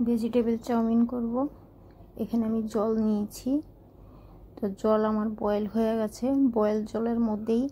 Vegetable chowmein করব। এখানে আমি জল নিয়েছি, তো জল আমার বয়েল হয়ে গেছে। বয়েল জলের মধ্যেই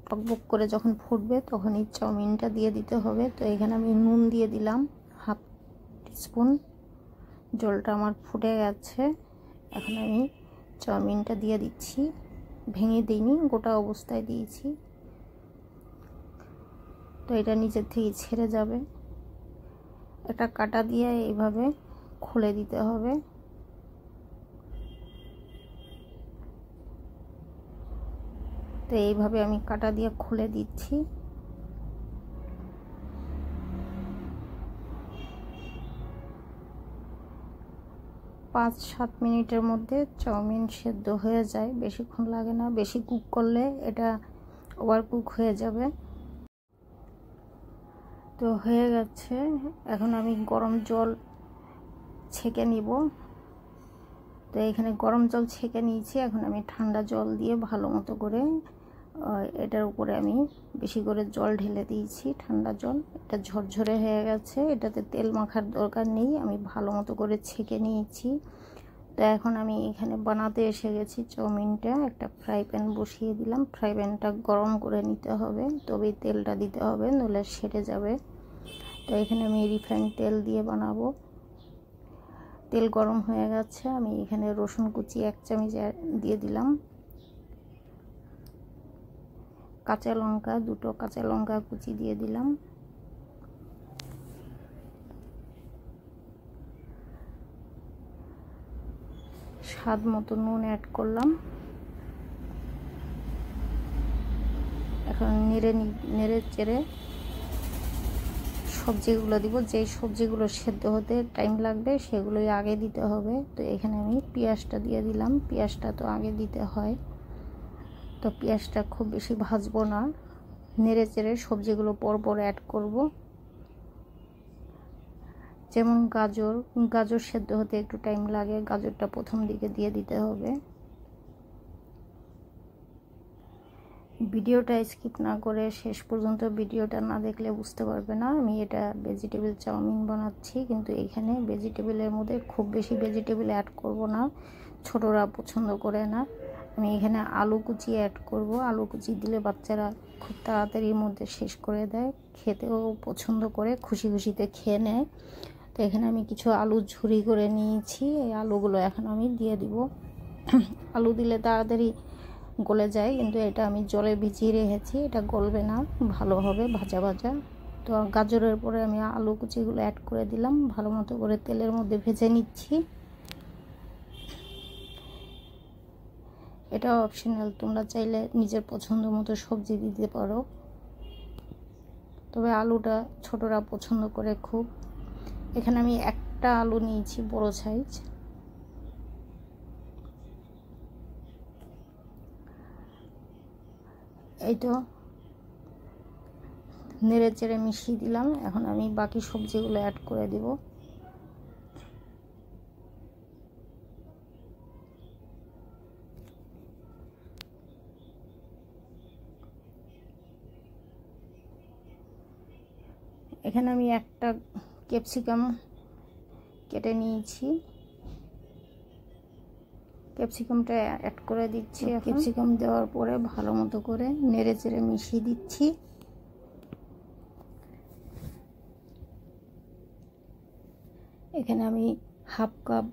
টকবক করে যখন ফুটবে তখন এই চাউমিনটা দিয়ে দিতে হবে। তো এখানে আমি নুন দিয়ে দিলাম হাফ টিস্পুন। জলটা আমার ফুটে গেছে, এখন আমি চাউমিনটা দিয়ে দিচ্ছি। ভেঙে দিইনি, গোটা অবস্থায় দিয়েছি। তো এটা নিচের থেকে ছেড়ে যাবে। একটা কাঁটা দিয়ে এইভাবে খুলে দিতে হবে। তো এইভাবে আমি কাঁটা দিয়ে খুলে দিচ্ছি। পাঁচ সাত মিনিটের মধ্যে চাউমিন সেদ্ধ হয়ে যায়, বেশিক্ষণ লাগে না। বেশি কুক করলে এটা ওভার কুক হয়ে যাবে। তো হয়ে গেছে, এখন আমি গরম জল ছেঁকে নিব। তো এখানে গরম জল ছেঁকে নিয়েছি, এখন আমি ঠান্ডা জল দিয়ে ভালো মতো করে এটার উপরে আমি বেশি করে জল ঢেলে দিয়েছি, ঠান্ডা জল। এটা ঝরঝরে হয়ে গেছে, এটাতে তেল মাখার দরকার নেই। আমি ভালো মতো করে ছেঁকে নিয়েছি। তো এখন আমি এখানে বানাতে এসে গেছি চাউমিনটা। একটা ফ্রাই প্যান বসিয়ে দিলাম। ফ্রাই প্যানটা গরম করে নিতে হবে, তবেই তেলটা দিতে হবে, নইলে সেটে যাবে। তো এখানে আমি রিফাইন্ড তেল দিয়ে বানাবো। তেল গরম হয়ে গেছে, আমি এখানে রসুন কুচি 1 চামচ দিয়ে দিলাম। কাঁচা লঙ্কা 2টো কাঁচা লঙ্কা কুচি দিয়ে দিলাম। স্বাদ মতো নুন অ্যাড করলাম। এখন নেড়ে চেড়ে সবজিগুলো দিব। যেই সবজিগুলো সেদ্ধ হতে টাইম লাগবে সেগুলোই আগে দিতে হবে। তো এখানে আমি পেঁয়াজটা দিয়ে দিলাম। পেঁয়াজটা তো আগে দিতে হয়, তো পেঁয়াজটা খুব বেশি ভাজবো না। নেড়ে চেড়ে সবজিগুলো পরপর অ্যাড করব। যেমন গাজর সেদ্ধ হতে একটু টাইম লাগে, গাজরটা প্রথম দিকে দিয়ে দিতে হবে। ভিডিওটা স্কিপ না করে শেষ পর্যন্ত ভিডিওটা না দেখলে বুঝতে পারবে না। আমি এটা ভেজিটেবল চাউমিন বানাচ্ছি, কিন্তু এখানে ভেজিটেবলের মধ্যে খুব বেশি ভেজিটেবল অ্যাড করব না, ছোটরা পছন্দ করে না। আমি এখানে আলু কুচি অ্যাড করব। আলু কুচি দিলে বাচ্চারা খুব তাড়াতাড়ির মধ্যে শেষ করে দেয়, খেতেও পছন্দ করে, খুশি খুশিতে খেয়ে নেয়। তো এখানে আমি কিছু আলু ঝুরি করে নিয়েছি, এই আলুগুলো এখন আমি দিয়ে দিব। আলু দিলে তাড়াতাড়ি গলে যায়, কিন্তু এটা আমি জলে ভিজিয়ে রেখেছি, এটা গলবে না, ভালো হবে ভাজা ভাজা। তো গাজরের পরে আমি আলু কুচিগুলো অ্যাড করে দিলাম, ভালো মতো করে তেলের মধ্যে ভেজে নিচ্ছি। এটা অপশনাল, তোমরা চাইলে নিজের পছন্দ মতো সবজি দিতে পারো, তবে আলুটা ছোটরা পছন্দ করে খুব। এখানে আমি একটা আলু নিয়েছি, বড় সাইজ। এই তো নেড়ে চেড়ে মিশিয়ে দিলাম। এখন আমি বাকি সবজিগুলো অ্যাড করে দিব। এখানে আমি একটা ক্যাপসিকাম কেটে নিয়েছি, ক্যাপসিকামটা অ্যাড করে দিচ্ছি। ক্যাপসিকাম দেওয়ার পরে ভালো মতো করে নেড়ে চেড়ে মিশিয়ে দিচ্ছি। এখানে আমি হাফ কাপ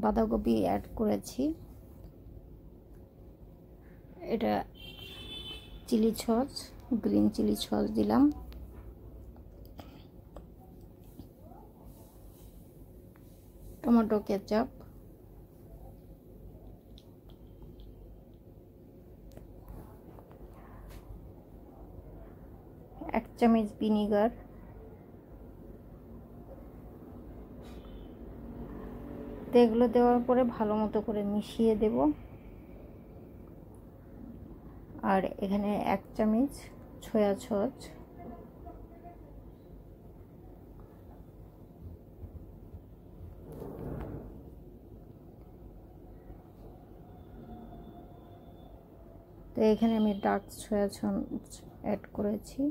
বাঁধাকপি অ্যাড করেছি। এটা chilli sauce, green chilli sauce দিলাম। টমেটো কেচাপ, এক চামচ ভিনিগার, এগুলো দেওয়ার পরে ভালো মতো করে মিশিয়ে দেব। আর এখানে 1 চামচ সয়া সস, তো এখানে আমি ডার্ক সয়া সস অ্যাড করেছি।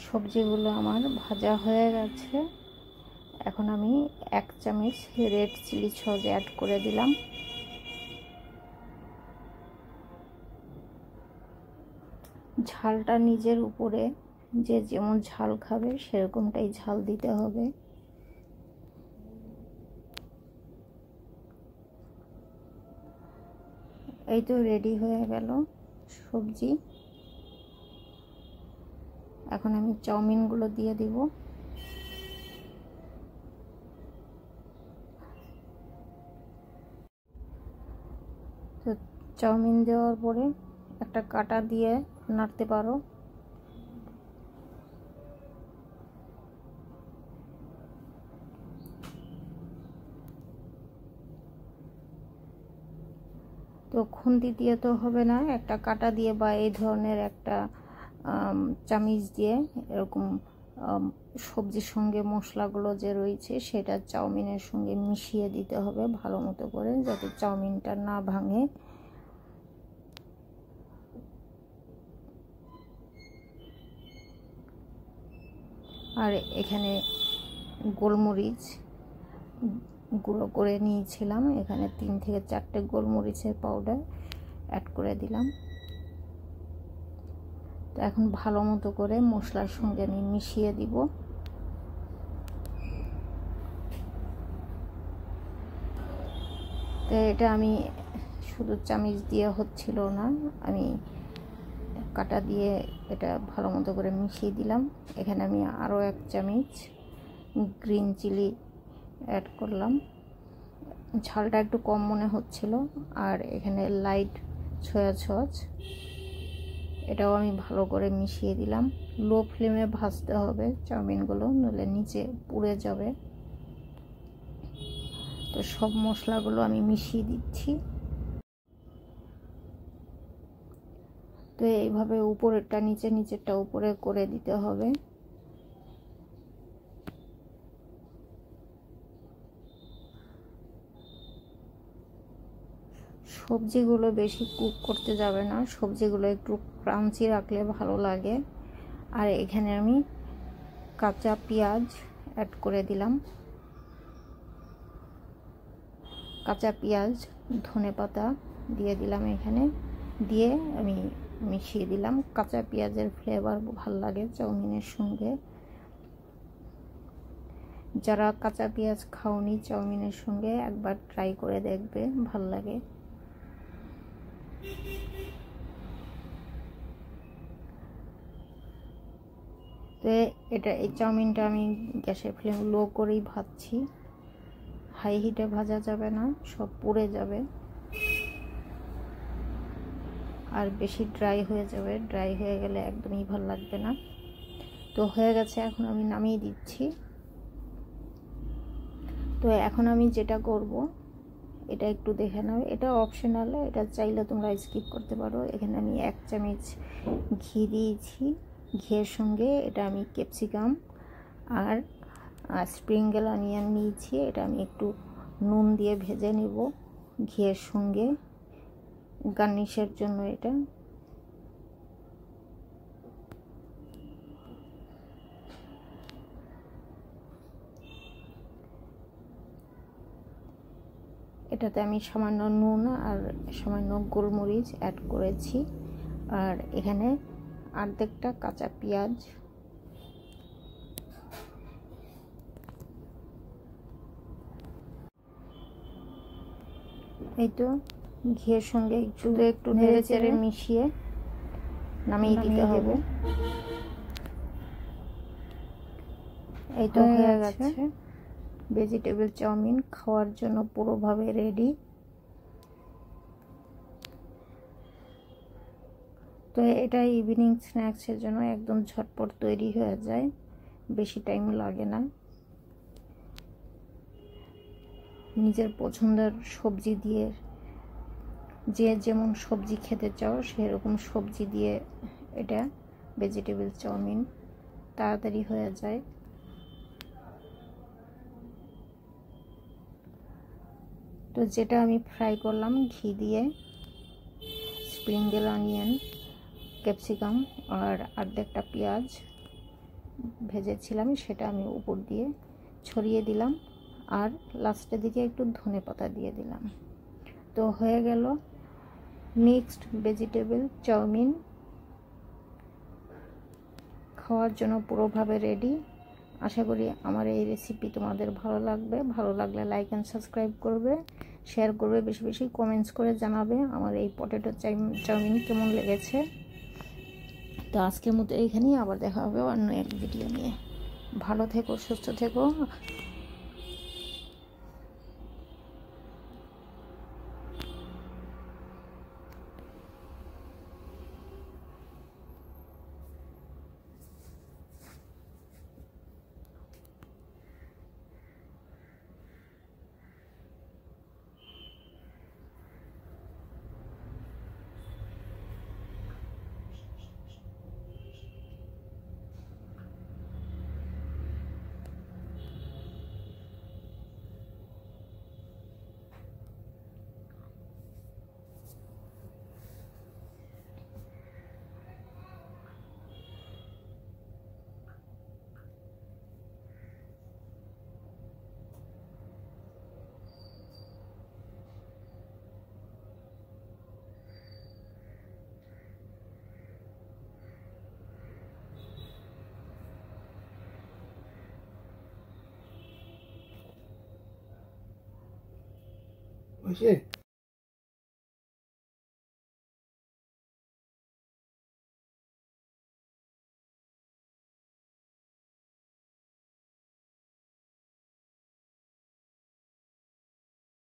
সবজিগুলো আমার ভাজা হয়ে গেছে। এখন আমি 1 চামচ রেড চিলি সস অ্যাড করে দিলাম। ঝালটা নিজের উপরে, যে যেমন ঝাল খাবে সেরকমটাই ঝাল দিতে হবে। এই তো রেডি হয়ে গেল সবজি। এখন আমি চাউমিনগুলো দিয়ে দিব। তো চাউমিন দেওয়ার পরে একটা কাঁটা দিয়ে নাড়তে পারো। তো খুন্তি দিয়ে তো হবে না, একটা কাঁটা দিয়ে বা এই ধরনের একটা চামিচ দিয়ে এরকম সবজির সঙ্গে মশলাগুলো যে রয়েছে সেটা চাউমিনের সঙ্গে মিশিয়ে দিতে হবে ভালো মতো করে, যাতে চাউমিনটা না ভাঙে। আর এখানে গোলমরিচ গুঁড়ো করে নিয়েছিলাম, এখানে 3 থেকে 4টে গোলমরিচের পাউডার অ্যাড করে দিলাম। তো এখন ভালো মতো করে মশলার সঙ্গে আমি মিশিয়ে দিব। তো এটা আমি শুধু চামচ দিয়ে হচ্ছিল না, আমি কাঁটা দিয়ে এটা ভালো মতো করে মিশিয়ে দিলাম। এখানে আমি আরও 1 চামচ গ্রিন চিলি অ্যাড করলাম। ঝালটা একটু কম মনে হচ্ছিল। আর এখানে লাইট সয়া সস, এটাও আমি ভালো করে মিশিয়ে দিলাম। লো ফ্লেমে ভাজতে হবে চাউমিনগুলো, নইলে নিচে পুড়ে যাবে। তো সব মশলাগুলো আমি মিশিয়ে দিচ্ছি। তো এইভাবে উপরেরটা নিচে, নিচেরটা উপরে করে দিতে হবে। সবজিগুলো বেশি কুক করতে যাবে না, সবজিগুলো একটু ক্রাঞ্চি রাখলে ভালো লাগে। আর এখানে আমি কাঁচা পেঁয়াজ অ্যাড করে দিলাম। কাঁচা পেঁয়াজ, ধনেপাতা দিয়ে দিলাম এখানে, দিয়ে আমি মিশিয়ে দিলাম। কাঁচা পেঁয়াজের ফ্লেভার ভালো লাগে চাউমিনের সঙ্গে। যারা কাঁচা পেঁয়াজ খাওনি চাউমিনের সঙ্গে, একবার ট্রাই করে দেখবে, ভাল লাগে। তো এই চাউমিনটা আমি গ্যাসের ফ্লেম লো করেই ভাজছি, হাই হিটে ভাজা যাবে না, সব পুড়ে যাবে আর বেশি ড্রাই হয়ে যাবে। ড্রাই হয়ে গেলে একদমই ভালো লাগবে না। তো হয়ে গেছে, এখন আমি নামিয়ে দিচ্ছি। তো এখন আমি যেটা করব, এটা একটু দেখে নাও, এটা অপশনাল, এটা চাইলে তোমরা স্কিপ করতে পারো। এখানে আমি 1 চামচ ঘি দিয়েছি। ঘিয়ের সঙ্গে এটা আমি ক্যাপসিকাম আর স্প্রিংগেল অনিয়ন নিয়েছি, এটা আমি একটু নুন দিয়ে ভেজে নেব ঘিয়ের সঙ্গে, গার্নিশের জন্য। এটাতে আমি সামান্য নুন আর সামান্য গোলমরিচ অ্যাড করেছি। আর এখানে অর্ধেকটা কাঁচা পেঁয়াজ, এই তো ঘিয়ের সঙ্গে একটু নেড়ে চেড়ে মিশিয়ে নামিয়ে দিতে হবে। এই তো হয়ে গেছে ভেজিটেবল চাউমিন, খাওয়ার জন্য পুরোভাবে রেডি। তো এটা ইভিনিং স্ন্যাক্সের জন্য একদম ঝটপট তৈরি হয়ে যায়, বেশি টাইম লাগে না। নিজের পছন্দের সবজি দিয়ে, যে যেমন সবজি খেতে চাও সেরকম সবজি দিয়ে এটা ভেজিটেবল চাউমিন তাড়াতাড়ি হয়ে যায়। তো যেটা আমি ফ্রাই করলাম ঘি দিয়ে, স্প্রিংগেল অনিয়ন, ক্যাপসিকাম আর অর্ধেকটা পেঁয়াজ ভেজেছিলাম সেটা আমি উপর দিয়ে ছড়িয়ে দিলাম, আর লাস্টের দিকে একটু ধনেপাতা দিয়ে দিলাম। তো হয়ে গেল মিক্সড ভেজিটেবল চাউমিন, খাওয়ার জন্য পুরোভাবে রেডি। আশা করি আমার এই রেসিপি তোমাদের ভালো লাগবে। ভালো লাগলে লাইক অ্যান্ড সাবস্ক্রাইব করবে, শেয়ার করবে, বেশি বেশি কমেন্টস করে জানাবে আমার এই পটেটো চাউমিন কেমন লেগেছে। তো আজকের মতো এইখানেই, আবার দেখা হবে অন্য এক ভিডিও নিয়ে। ভালো থেকো, সুস্থ থেকো। Oye.